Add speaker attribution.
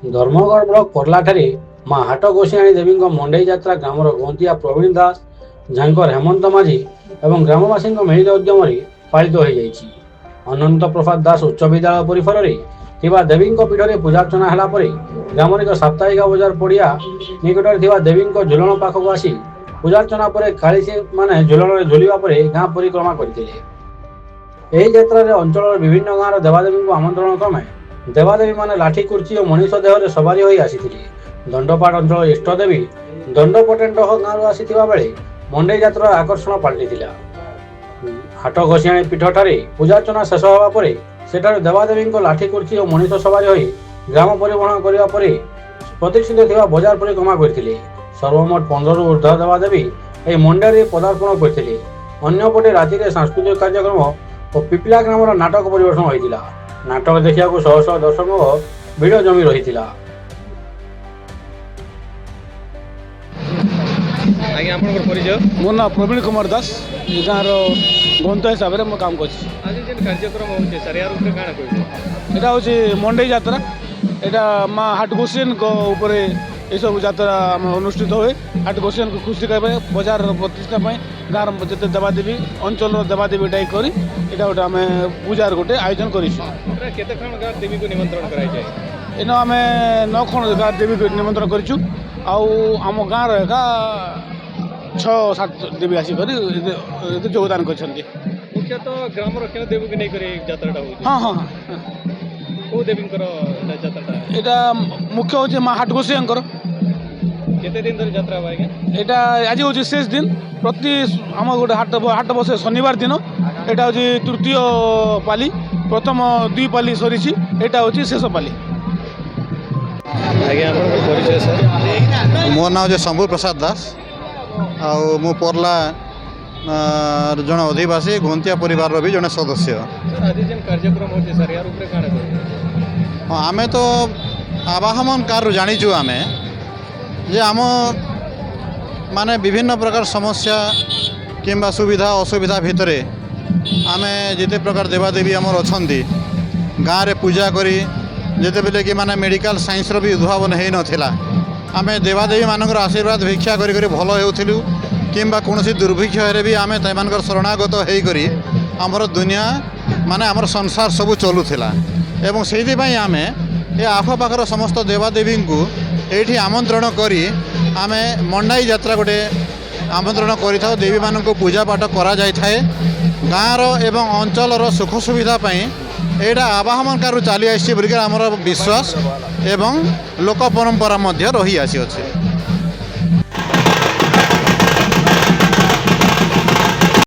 Speaker 1: Dharamgarh block पर्लाठारे मां हाट गोसियाणी देवी मंडई यात्रा grammar गंतिया Praveen दास झांकर हेमंत माझी और ग्रामवासी मिलित उद्यम पालित हो जाइछि। अनंत प्रसाद दास उच्च विद्यालय परिसर में देवी पीठरे पूजार्चना है ग्राम एक साप्ताहिक बजार पड़िया निकट देवी झुलन पाखक आसी पूजार्चना पर कालीसी माने झुलन झुलिबा परे गाँ परिक्रमा करते। यात्रा अंचल विभिन्न गाँव देवादेवी आमंत्रण क्रमे देवादेवी माने लाठी कुर्ची और मनीष देहरे सवारी होई आसीथिले। दंडपाट अंचल इष्टदेवी दंडपटेन्डह गाँव आसीथिबा बेले मंडई यात्रा आकर्षण पलटिथिला। हाट घोषियाणी पीठठारे पूजार्चना शेष होगा पर सेठारे देवादेवी लाठी कुर्ची और मनीष सवारी होई ग्राम परिभ्रमण करने पर प्रतीक्षित थिबा बजार परिक्रमा करथिले। सर्वमोट 15 रु ऊर्ध्व देवादेवी एही मंडई पदार्पण करथिले। अन्यपटे राति सांस्कृतिक कार्यक्रम और पिपला ग्रामर नाटक परिवेषण होइतिला। नाटक देखा शह शह दर्शक भिड़ जमी रही।
Speaker 2: मो ना प्रवीण कुमार दास गाँव गंत हिसाब से काम कर मंडई यात्रा यहाँ माँ हाट गोसियन ये सब यात्रा अनुष्ठित हुए। हाट गोसियन को खुशी करने बजार प्रतिष्ठा गाँव जिते देवादेवी अंचल देवादेवी टाइप कर गोटे आम पूजार गोटे आयोजन कर आम 9 खंड गाँव देवी को निमंत्रण करूँ। आम गाँव एका 6-7 देवी आसिक योगदान कर
Speaker 3: मुख्यतः ग्राम देवी को नहीं यात्रा।
Speaker 2: हाँ हाँ
Speaker 3: कौ देवी यात्रा
Speaker 2: यहाँ मुख्य हूँ माँ हाट गोसियांकर।
Speaker 3: केते दिन धरी यात्रा है
Speaker 2: यहाँ आज हूँ शेष दिन। प्रति आम गोटे हाट बसे शनिवार दिन। यहाँ हूँ तृतीय पाली प्रथम 2 पाली सरी यहाँ हूँ शेष पाली।
Speaker 4: मो ना शंभु प्रसाद दास मु पर्ला जन अधिवासी घंतिया परिवार भी जन सदस्य।
Speaker 3: कार्यक्रम
Speaker 4: हाँ आमे तो आवाहन कार जाचु आमे जे आम माने विभिन्न प्रकार समस्या किंबा सुविधा असुविधा भितर आमे जिते प्रकार देवादेवी आमर अच्छा गाँव में पूजा करी जिते बेले कि माने मेडिकल साइंस भी उद्भावन हो नाला आम देवादेवी मानकर आशीर्वाद भिक्षा करी भल होउथिलु किंबा कौन दुर्भिक्ष भी आम शरणागत होकर आमर दुनिया माने आमर संसार सब चलुला। एवं से आम ये आखपाखर समस्त देवादेवी को ये आमंत्रण करी आम मंडाई यात्रा गोटे आमंत्रण कर देवी मान पूजा पाठ करा जाय थाए। गाँवर एवं अंचलर सुख सुविधा यहाँ आवाहन कार चली आमर विश्वास एवं लोक परंपरा रही आसी।